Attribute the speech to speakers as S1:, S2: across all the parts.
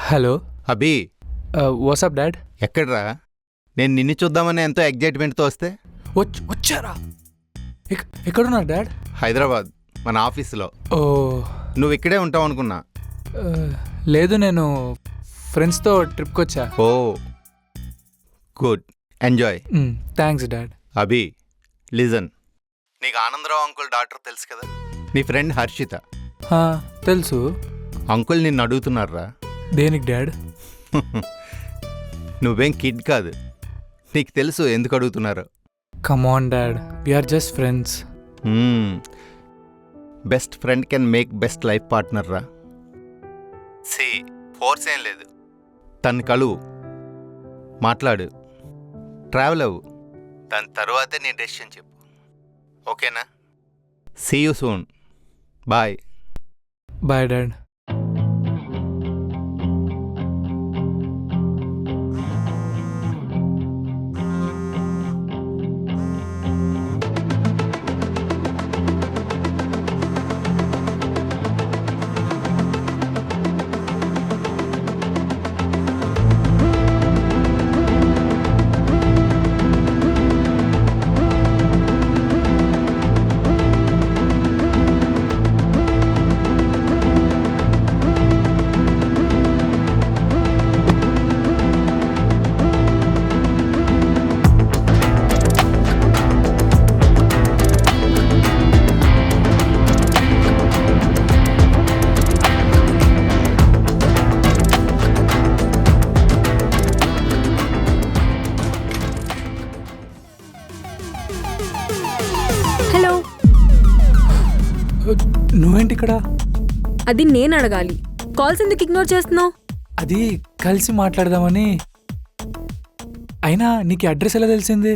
S1: Hello
S2: అభి,
S1: WhatsApp dad.
S2: ఎక్కడ్రా? నేను నిన్ను చూద్దామని ఎంతో ఎగ్జైట్మెంట్తో వస్తే
S1: వచ్చారా? ఎక్కడున్నారు డాడ్?
S2: హైదరాబాద్ మన ఆఫీసులో.
S1: ఓ
S2: నువ్వు ఇక్కడే ఉంటావు అనుకున్నా.
S1: లేదు, నేను ఫ్రెండ్స్తో ట్రిప్కి వచ్చా.
S2: Oh good, enjoy.
S1: Thanks dad.
S2: Abhi listen, నీకు ఆనందరావు అంకుల్ డాక్టర్ తెలుసు కదా, నీ ఫ్రెండ్ హర్షిత.
S1: తెలుసు.
S2: అంకుల్ నిన్ను అడుగుతున్నారా.
S1: దేనికి డాడ్?
S2: నువ్వేం కిడ్ కాదు, నీకు తెలుసు ఎందుకు అడుగుతున్నారు.
S1: Come on dad, we're just friends.
S2: Best friend can make best life partner రా. సి ఫోర్స్ ఏం లేదు, తను కలువు, మాట్లాడు, ట్రావెల్ అవ్వు, దాని తర్వాతే నీ డెసిషన్ చెప్పు. ఓకేనా? See you soon. Bye.
S1: Bye dad.
S3: Hello.
S1: నువ్వేంటి ఇక్కడ?
S3: అది నేను అడగాలి, కాల్స్ ఎందుకు ఇగ్నోర్ చేస్తున్నావు?
S1: అది కలిసి మాట్లాడదామని. అయినా నీకు అడ్రస్ ఎలా తెలిసింది?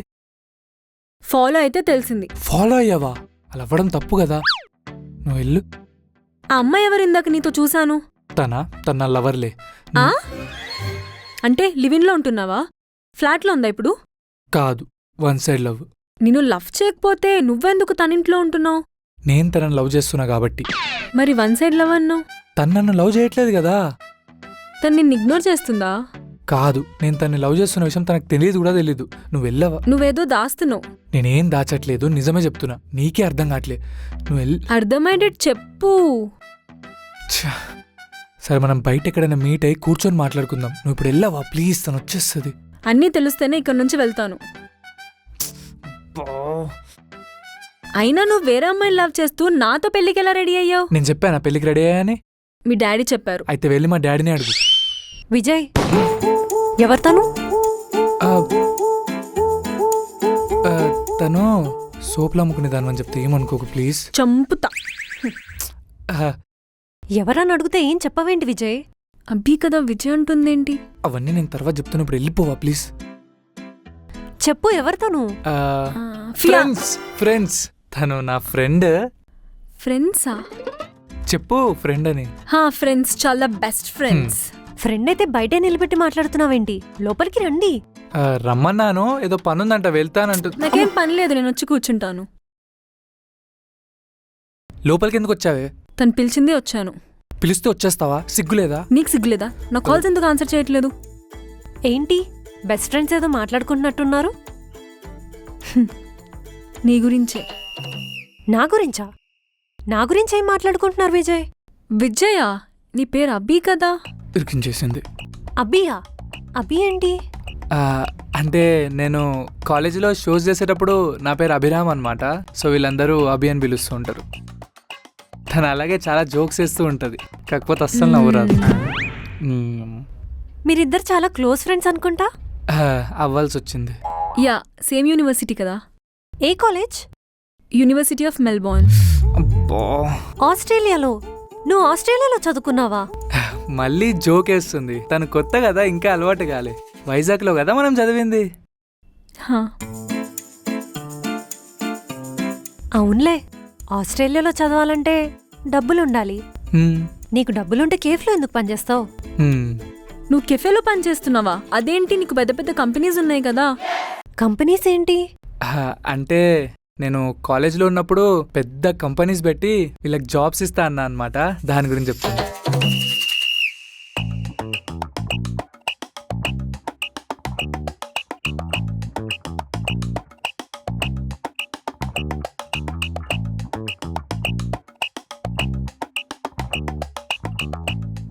S3: ఫాలో అయితే తెలిసింది.
S1: ఫాలో అయ్యావా? అలా అవ్వడం తప్పు కదా. నువ్వు వెళ్ళు.
S3: ఆ అమ్మాయి ఎవరు ఇందాక నీతో చూశాను?
S1: తన లవర్లే.
S3: ఆ? అంటే లివిన్లో ఉంటున్నావా? ఫ్లాట్లో ఉందా ఇప్పుడు?
S1: కాదు, వన్ సైడ్ లవ్.
S3: నిన్ను లవ్ చేయకపోతే నువ్వెందుకు తనింట్లో ఉంటున్నావు?
S1: నేను తనని లవ్ చేస్తున్నా కాబట్టి.
S3: మరి వన్ సైడ్ లవ్ అన్నావు.
S1: తను నన్ను లవ్ చేయట్లేదు కదా.
S3: తను నిన్ను ఇగ్నోర్ చేస్తుందా?
S1: కాదు, నేను తనని లవ్ చేస్తున్న విషయం తనకు తెలియదు కూడా తెలీదు. నువ్వు వెళ్ళవా?
S3: నువ్వేదో దాస్తున్నావు.
S1: నేనేం దాచట్లేదు, నిజమే చెప్తున్నా. నీకే అర్థం కావట్లే. నువ్వు
S3: అర్థమయ్యేటట్టు చెప్పు.
S1: సరే, మనం బయట ఎక్కడైనా మీట్ అయ్యి కూర్చొని మాట్లాడుకుందాం. నువ్వు ఇప్పుడు వెళ్ళవా ప్లీజ్? తను వచ్చేస్తుంది.
S3: అన్నీ తెలిస్తేనే ఇక్కడ నుంచి వెళ్తాను. అయినా నువ్వు వేరే అమ్మాయిని లవ్ చేస్తూ నాతో పెళ్లికి ఎలా రెడీ అయ్యావు?
S1: నేను చెప్పానా పెళ్లికి రెడీ అయ్యాని?
S3: మీ డాడీ చెప్పారు.
S1: అయితే వెళ్ళి మా డాడీని అడుగు.
S4: విజయ్, ఎవరు తను?
S1: తను సోపులు అమ్ముకునే దాని అని చెప్తే ఏమనుకోకు ప్లీజ్.
S3: చంపుతా.
S4: ఎవరని అడిగితే ఏం చెప్పవేంటి విజయ్?
S3: అబ్బీ కదా విజయ్ అంటుందేంటి?
S1: అవన్నీ నేను తర్వాత చెప్తున్నప్పుడు వెళ్ళిపోవా ప్లీజ్.
S4: చెప్పు, ఎవరు తను?
S1: ఫ్రెండ్స్. తను నా ఫ్రెండ్.
S3: ఫ్రెండ్సా?
S1: చెప్పు ఫ్రెండ్ అని.
S3: ఫ్రెండ్స్, చాలా బెస్ట్ ఫ్రెండ్స్.
S4: ఫ్రెండ్ అయితే బయటే నిలబెట్టి మాట్లాడుతున్నావేంటి? లోపలికి రండి.
S1: రమ్మన్నాను, ఏదో పనుందంట, వెళ్తానంటు.
S3: నాకేం పని లేదు, నేను వచ్చి కూర్చుంటాను.
S1: లోపలికి ఎందుకు వచ్చావే?
S3: తను పిలిచిందే వచ్చాను.
S1: పిలిస్తే వచ్చేస్తావా? సిగ్గులేదా?
S3: నీకు సిగ్గులేదా? నా కాల్స్ ఎందుకు ఆన్సర్ చేయట్లేదు?
S4: ఏంటి బెస్ట్ ఫ్రెండ్స్ ఏదో మాట్లాడుకుంటున్నట్టున్నారు?
S3: నీ గురించే.
S4: నా గురించా? నా గురించి ఏం మాట్లాడుకుంటున్నారు విజయ్?
S3: విజయా? నీ పేరు అబ్బీ కదా?
S1: ఇరికించేసింది.
S4: అబ్బియా? అబ్బి ఏంటి?
S1: అంటే నేను కాలేజీలో షోస్ చేసేటప్పుడు నా పేరు అభిరామ్ అనమాట. సో వీళ్ళందరూ అభి అని పిలుస్తూ ఉంటారు. తను అలాగే చాలా జోక్స్ వేస్తూ ఉంటుంది, కాకపోతే అస్సలు నవ్వురాదు.
S4: మీరిద్దరు చాలా క్లోజ్ ఫ్రెండ్స్ అనుకుంటా.
S1: అవ్వాల్సి వచ్చింది.
S3: యా, సేమ్ యూనివర్సిటీ కదా.
S4: ఏ కాలేజ్?
S3: University of Melbourne.
S4: ఆస్ట్రేలియాలో? నువ్వు ఆస్ట్రేలియాలో చదువుకున్నావా?
S1: మళ్ళీ జోక్ వేస్తుంది. తను కొత్త కదా, ఇంకా అలవాటు కాలే. వైజాగ్లో కదా మనం చదివింది.
S4: అవునులే, ఆస్ట్రేలియాలో చదవాలంటే డబ్బులుండాలి. నీకు డబ్బులుంటే కేఫ్లో ఎందుకు పనిచేస్తావు?
S3: నువ్వు కెఫేలో పనిచేస్తున్నావా? అదేంటి, నీకు పెద్ద పెద్ద కంపెనీస్ ఉన్నాయి కదా.
S4: కంపెనీస్ ఏంటి?
S1: అంటే నేను కాలేజ్లో ఉన్నప్పుడు పెద్ద కంపెనీస్ పెట్టి వీళ్ళకి జాబ్స్ ఇస్తా అన్నా అనమాట. దాని గురించి చెప్తున్నా.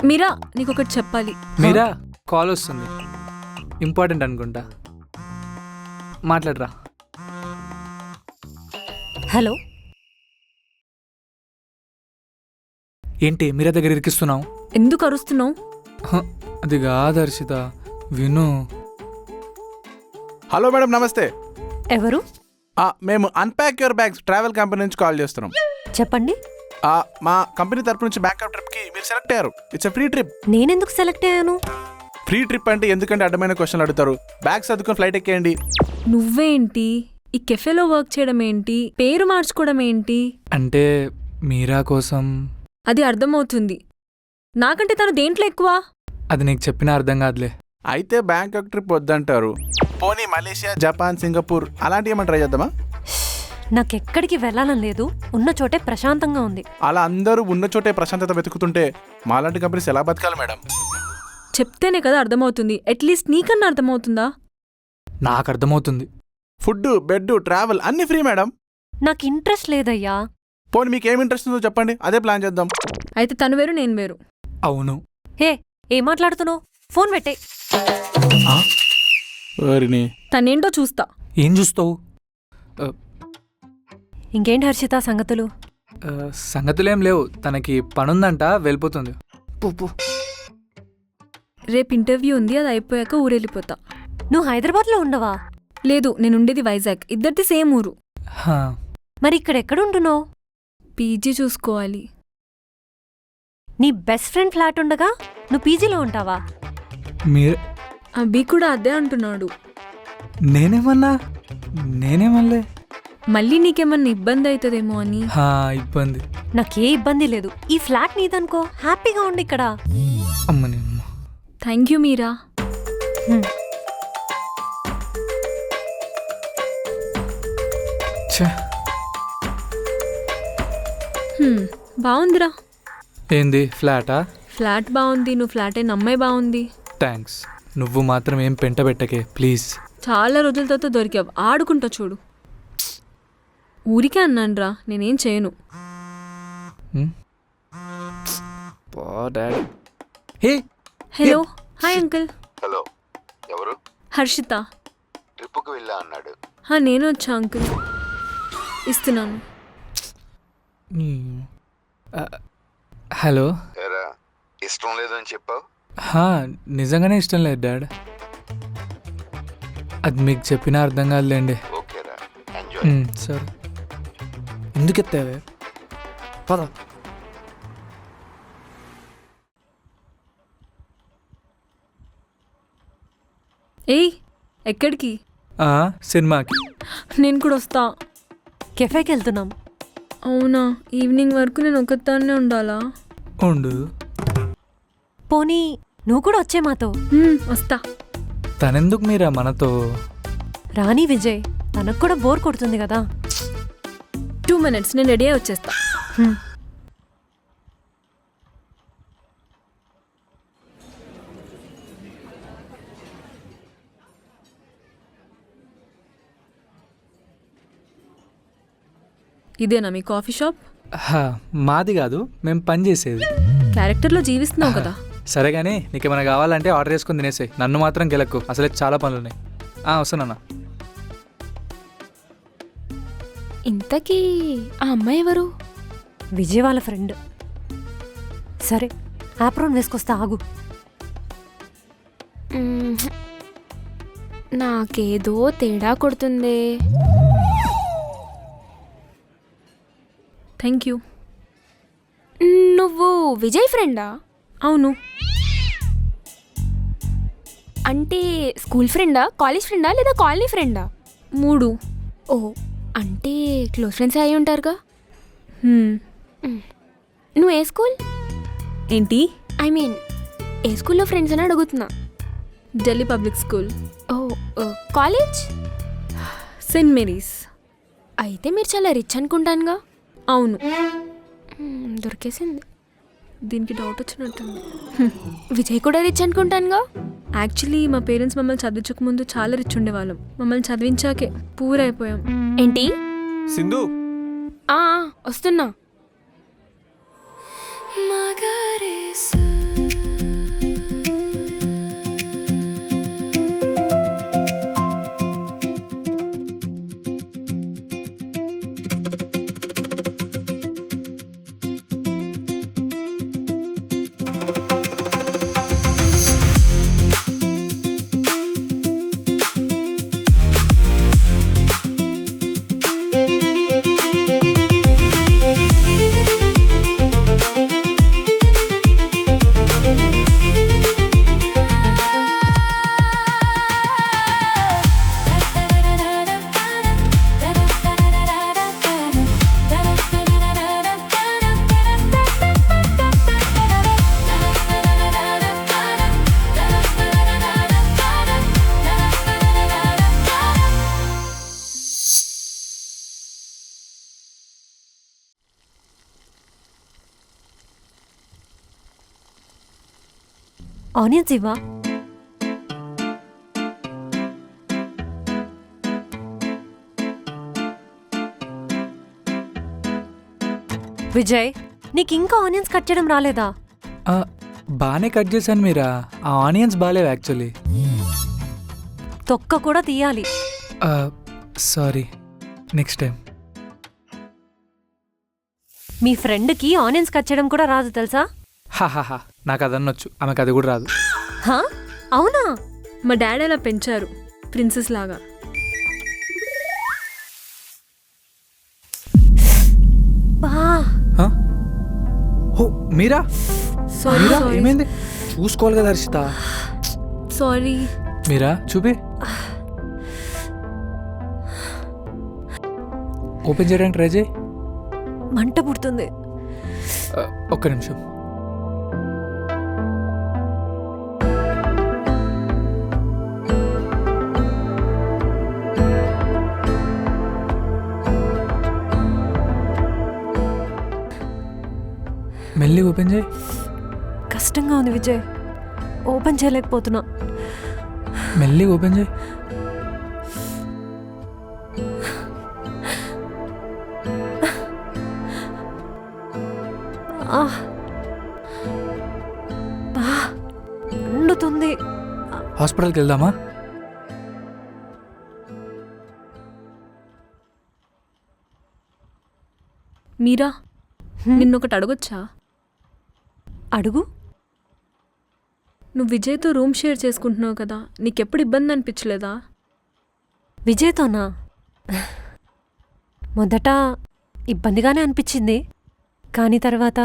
S3: మీరా నీకొకటి చెప్పాలి.
S1: మీరా కాల్ వస్తుంది, ఇంపార్టెంట్ అనుకుంటా. మాట్లాడరా.
S4: హలో,
S1: ఏంటి మీరా దగ్గర ఇరికిస్తున్నావు?
S3: ఎందుకు అరుస్తున్నావు?
S1: అది కాదు హర్షిత, విను.
S5: హలో మేడం, నమస్తే.
S4: ఎవరు?
S5: మేము unpack your bags travel company నుంచి కాల్ చేస్తున్నాం.
S4: చెప్పండి.
S5: మా కంపెనీ తరపు నుంచి బ్యాంకాక్ ట్రిప్కి మీరు సెలెక్ట్ అయ్యారు. It's free trip.
S4: నేనెందుకు సెలెక్ట్ అయ్యాను?
S5: ఫ్రీ ట్రిప్ అంటే ఎందుకంటే అడ్డమైన క్వశ్చన్లు అడుగుతారు. బ్యాగ్స్ సర్దుకొని ఫ్లైట్ ఎక్కేయండి.
S3: నువ్వేంటి ఈ కెఫేలో వర్క్ చేయడం ఏంటి, పేరు మార్చుకోవడం ఏంటి?
S1: అంటే మీరా కోసం.
S3: అది అర్థమవుతుంది. నాకంటే తను దేంట్లో ఎక్కువ?
S1: అది నీకు చెప్పినా అర్థం కాదులే.
S5: అయితే బ్యాంకాక్ ట్రిప్ వద్దంటారు. పోనీ మలేషియా, జపాన్, సింగపూర్ అలాంటివి ఏమైనా ట్రై చేద్దామా?
S4: నాకెక్కడికి వెళ్ళాలని లేదు, ఉన్న చోటే ప్రశాంతంగా ఉంది.
S5: అలా అందరూ ఉన్న చోటే ప్రశాంతత వెతుకుతుంటే మాలాంటి కంపెనీస్ ఎలా బతకాలి మేడం?
S3: చెప్తేనే కదా అర్థమవుతుంది. అట్లీస్ట్ నీకన్నా అర్థమవుతుందా?
S1: నాకు అర్థమవుతుంది.
S5: ఫుడ్, బెడ్, ట్రావెల్ అన్ని ఫ్రీ మేడం.
S4: నాకు ఇంట్రెస్ట్ లేదయ్యా.
S5: పోనీ మీకు ఏమి ఇంట్రెస్ట్ ఉందో చెప్పండి, అదే ప్లాన్ చేద్దాం.
S3: అయితే తను వేరు నేను వేరు.
S1: అవును.
S4: హే, ఏం మాట్లాడుతున్నావు? ఫోన్ పెట్టే.
S3: తనేంటో చూస్తా.
S1: ఏం చూస్తావు?
S4: ఇంకేంటి హర్షిత సంగతులు?
S1: సంగతులేం లేవు. తనకి పనుందంట, వెళ్ళిపోతుంది.
S3: రేపు ఇంటర్వ్యూ ఉంది, అది అయిపోయాక ఊరెళ్ళిపోతా.
S4: నువ్వు హైదరాబాద్లో ఉండవా?
S3: లేదు, నేనుండేది వైజాగ్. ఇద్దరిది సేమ్ ఊరు.
S1: హా,
S4: మరి ఇక్కడ ఎక్కడుంటున్నావు?
S3: పీజీ చూసుకోవాలి.
S4: నీ బెస్ట్ ఫ్రెండ్ ఫ్లాట్ ఉండగా నువ్వు పీజీలో ఉంటావా?
S1: మీరు
S3: అభి కూడా అదే అంటున్నాడు.
S1: నేనేమనలే.
S3: మళ్ళీ నీకేమన్నా ఇబ్బంది అవుతుందేమో అని.
S1: హా, ఇబ్బంది
S4: నాకే ఇబ్బంది లేదు. ఈ ఫ్లాట్ నీదనుకో, హ్యాపీగా ఉండి ఇక్కడ.
S1: అమ్మని.
S3: థ్యాంక్ యూ మీరా. బాగుందిరా.
S1: ఏంది ఫ్లాటా?
S3: ఫ్లాట్ బాగుంది. నువ్వు ఫ్లాట్ అయిన అమ్మాయి బాగుంది.
S1: థ్యాంక్స్. నువ్వు మాత్రం ఏం పెంట పెట్టకే ప్లీజ్.
S3: చాలా రోజుల తర్వాత దొరికావు. ఆడుకుంటా చూడు. ఊరికే అన్నానురా, నేనేం చేయను.
S1: హే,
S3: హలో, హాయ్ అంకుల్.
S2: హలో, ఎవరు?
S3: హర్షిత.
S2: ట్రిప్కి వెళ్ళా అన్నాడు.
S3: నేను వచ్చా అంకుల్, ఇస్తున్నాను.
S1: హలో.
S2: ఎరా, ఇష్టం లేదని చెప్పావు.
S1: హా, నిజంగానే ఇష్టం లేదు డాడ్. అది మీకు చెప్పినా అర్థం కాదులేండి.
S2: ఓకేరా, ఎంజాయ్.
S1: సరే. ఎందుకు ఎత్తావే? పద.
S3: ఏయ్, ఎక్కడికి?
S1: సినిమాకి.
S3: నేను కూడా వస్తా.
S4: కెఫేకి వెళ్తున్నాం.
S3: అవునా? ఈవినింగ్ వరకు నేను ఒకదాన్నే ఉండాలా?
S1: ఉండు.
S4: పోనీ నువ్వు కూడా వచ్చే మాతో.
S3: వస్తా.
S1: తనెందుకు మీరా మనతో?
S4: రాణి విజయ్, తనకు కూడా బోర్ కొడుతుంది కదా.
S3: 2 minutes, నేను రెడీ అయి వచ్చేస్తా. ఇదేనా మీ కాఫీ షాప్?
S1: మాది కాదు, మేము పని చేసేది.
S3: క్యారెక్టర్లో జీవిస్తున్నావు కదా.
S1: సరే కానీ నీకేమైనా కావాలంటే ఆర్డర్ చేసుకుని తినేసాయి. నన్ను మాత్రం గెలక్కు, అసలే చాలా పనులు ఉన్నాయి. వస్తున్నా.
S6: ఇంతకీ ఆ అమ్మాయి ఎవరు?
S4: విజయ్ వాళ్ళ ఫ్రెండ్. సరే, ఆప్రోన్ వేసుకొస్తా, ఆగు.
S6: నాకేదో తేడా కొడుతుందే.
S3: Thank you.
S6: నువ్వు విజయ్ ఫ్రెండా?
S3: అవును.
S6: అంటే స్కూల్ ఫ్రెండా, కాలేజ్ ఫ్రెండా, లేదా కాలనీ ఫ్రెండా?
S3: 3.
S6: ఓ, అంటే క్లోజ్ ఫ్రెండ్స్ అయి ఉంటారుగా. నువ్వు ఏ స్కూల్?
S3: ఏంటి?
S6: ఐ మీన్ ఏ స్కూల్లో ఫ్రెండ్స్ అని అడుగుతున్నా.
S3: Delhi public school.
S6: Oh, college?
S3: Saint Mary's.
S6: అయితే మీరు చాలా రిచ్ అనుకుంటానుగా.
S3: అవును.
S6: దొరికేసింది.
S3: దీనికి డౌట్ వచ్చినట్టుంది.
S6: విజయ్ కూడా రిచ్ అనుకుంటానుగా.
S3: యాక్చువల్లీ మా పేరెంట్స్ మమ్మల్ని చదివించక ముందు చాలా రిచ్ ఉండేవాళ్ళం. మమ్మల్ని చదివించాకే పూర్ అయిపోయాం.
S6: ఏంటి?
S5: సింధు
S6: ఆ, వస్తున్నా.
S4: ఆనియన్స్ ఇవ్వా? విజయ్, నీకు ఇంకా ఆనియన్స్ కట్ చేయడం రాలేదా?
S1: బాగానే కట్ చేశాను మీరా. ఆ ఆనియన్స్ బాగాలేవు యాక్చువల్లీ.
S4: తొక్క కూడా తీయాలి.
S1: Sorry, next time.
S4: మీ ఫ్రెండ్కి ఆనియన్స్ కట్ చేయడం కూడా రాదు తెలుసా?
S1: హాహాహా, నాకు అదన్నొచ్చు, ఆమెకు అది కూడా రాదు.
S4: హా? అవునా?
S3: మా డాడీ అలా పెంచారు, ప్రిన్సెస్ లాగా.
S4: బా,
S1: హ? ఓ మీరా,
S3: సారీ
S1: మీరా ఏమైంది? చూసుకోవాలి కదా హర్షిత.
S3: సారీ.
S1: మీరా చూపి. ఓపెన్ చేయడానికి ట్రై చేయి.
S4: మంట పుడుతుంది.
S1: ఒక్క నిమిషం. మెల్లి ఓపెన్ చేయి.
S4: కష్టంగా ఉంది విజయ్, ఓపెన్ చేయలేకపోతున్నా.
S1: మెల్లి ఓపెన్ చేయి.
S4: మండుతుంది.
S1: హాస్పిటల్కి వెళ్దామా?
S3: మీరా, నిన్నొకటి అడగొచ్చా?
S4: అడుగు.
S3: నువ్వు విజయ్తో రూమ్ షేర్ చేసుకుంటున్నావు కదా, నీకెప్పుడు ఇబ్బంది అనిపించలేదా?
S4: విజయ్తోనా? మొదట ఇబ్బందిగానే అనిపించింది, కానీ తర్వాత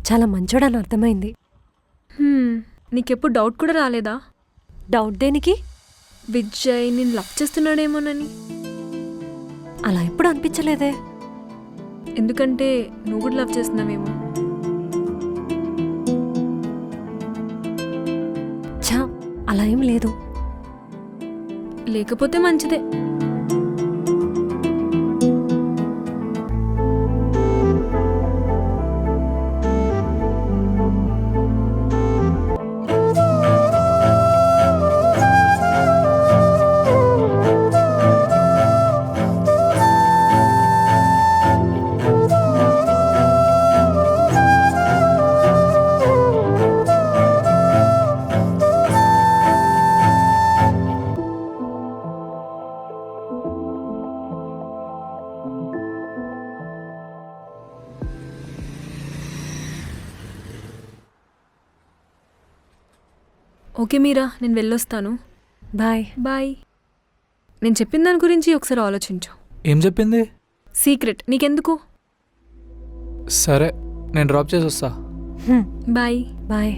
S4: చాలా మంచోడని అర్థమైంది.
S3: నీకెప్పుడు డౌట్ కూడా రాలేదా?
S4: డౌట్ దేనికి?
S3: విజయ్ నేను లవ్ చేస్తున్నాడేమోనని.
S4: అలా ఎప్పుడు అనిపించలేదే.
S3: ఎందుకంటే నువ్వు కూడా లవ్ చేస్తున్నావేమో.
S4: ఛా, అలా ఏం లేదు.
S3: లేకపోతే మంచిదే. ఓకే మీరా, నేను వెళ్ళొస్తాను.
S4: బాయ్.
S3: బాయ్. నేను చెప్పిన దాని గురించి ఒకసారి ఆలోచించు.
S1: ఏం చెప్పింది?
S3: సీక్రెట్, నీకెందుకు?
S1: సరే, నేను డ్రాప్ చేసి వస్తా.
S3: బాయ్.
S4: బాయ్.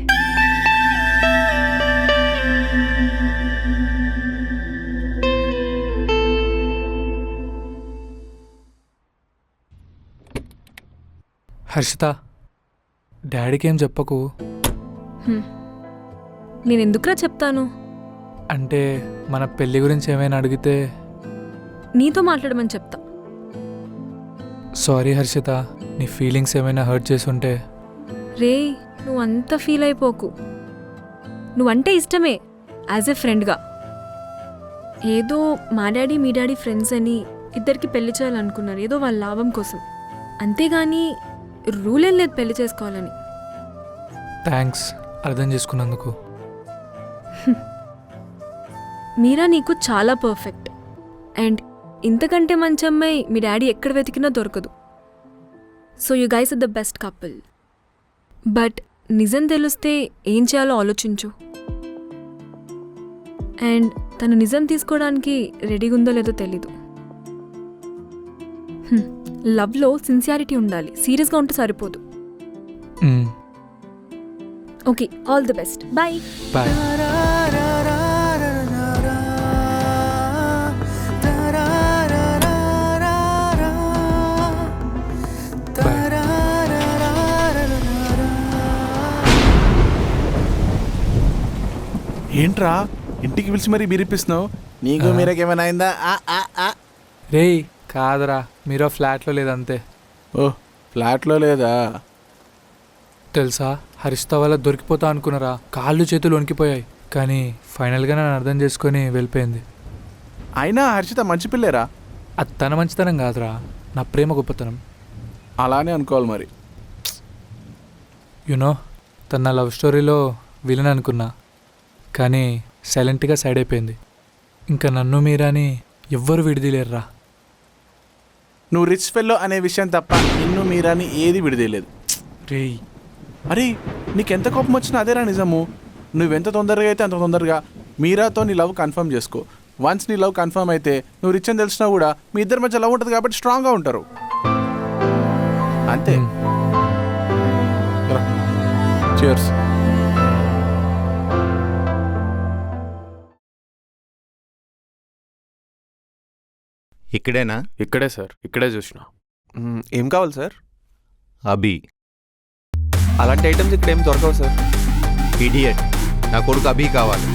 S1: హర్షిత, డాడీకి ఏం చెప్పకు.
S3: నేను ఎందుకురా చెప్తాను?
S1: అంటే మన పెళ్ళి గురించి ఏమైనా అడిగితే
S3: నీతో మాట్లాడమని చెప్తా.
S1: సారీ హర్షిత, నీ ఫీలింగ్స్ ఏమైనా హర్ట్ చేసుంటే.
S3: రే నువ్వు అంత ఫీల్ అయిపోకు. నువ్వంటే ఇష్టమే యాజ్ ఎ ఫ్రెండ్గా. ఏదో మా డాడీ మీ డాడీ ఫ్రెండ్స్ అని ఇద్దరికి పెళ్లి చేయాలనుకున్నారు, ఏదో వాళ్ళ లాభం కోసం. అంతేగాని రూల్ ఏం లేదు పెళ్లి చేసుకోవాలని.
S1: థ్యాంక్స్ అర్థం చేసుకున్నందుకు.
S3: మీరా నీకు చాలా పర్ఫెక్ట్. అండ్ ఇంతకంటే మంచి అమ్మాయి మీ డాడీ ఎక్కడ వెతికినా దొరకదు. So you guys are the best couple. But నిజం తెలిస్తే ఏం చేయాలో ఆలోచించు. అండ్ తను నిజం తీసుకోవడానికి రెడీగా ఉందో లేదో తెలీదు. లవ్లో సిన్సియారిటీ ఉండాలి, సీరియస్గా ఉంటే సరిపోదు. Okay, all the best. Bye.
S1: Bye.
S5: ఏంట్రా ఇంటికి పిలిచి మరీ బీరిపిస్తున్నావు? నీకు మీరకేమైనా అయిందా?
S1: రేయ్ కాదరా, మీరు ఫ్లాట్లో లేదంతే.
S5: ఓ ఫ్లాట్లో లేదా?
S1: తెలుసా, హరిష్త వల్ల దొరికిపోతా అనుకున్నారా, కాళ్ళు చేతులు వణికిపోయాయి. కానీ ఫైనల్గా నన్ను అర్థం చేసుకొని వెళ్ళిపోయింది.
S5: అయినా హర్షిత మంచి పిల్లేరా.
S1: అది తన మంచితనం కాదురా, నా ప్రేమ గొప్పతనం.
S5: అలానే అనుకోవాలి మరి.
S1: యునో, తన నా లవ్ స్టోరీలో విలన్ అనుకున్నా, కానీ సైలెంట్గా సైడ్ అయిపోయింది. ఇంకా నన్ను మీరాని ఎవ్వరు విడిదిలేరురా.
S5: నువ్వు రిచ్ ఫెల్లో అనే విషయం తప్ప నిన్ను మీరాని ఏది విడిదేయలేదు.
S1: రేయ్
S5: అరే నీకెంత కోపం వచ్చినా అదేరా నిజము. నువ్వెంత తొందరగా అయితే అంత తొందరగా మీరాతో నీ లవ్ కన్ఫర్మ్ చేసుకో. వన్స్ నీ లవ్ కన్ఫర్మ్ అయితే నువ్వు రిచ్ అని తెలిసినా కూడా మీ ఇద్దరి మధ్య లవ్ ఉంటుంది కాబట్టి స్ట్రాంగ్గా ఉంటారు. అంతే. చియర్స్.
S2: ఇక్కడేనా?
S7: ఇక్కడే సార్, ఇక్కడే చూసిన. ఏం కావాలి సార్?
S2: అభి.
S7: అలాంటి ఐటమ్స్ ఇక్కడ ఏం దొరకవు సార్.
S2: ఇడియట్, నా కొడుకు అభి కావాలి.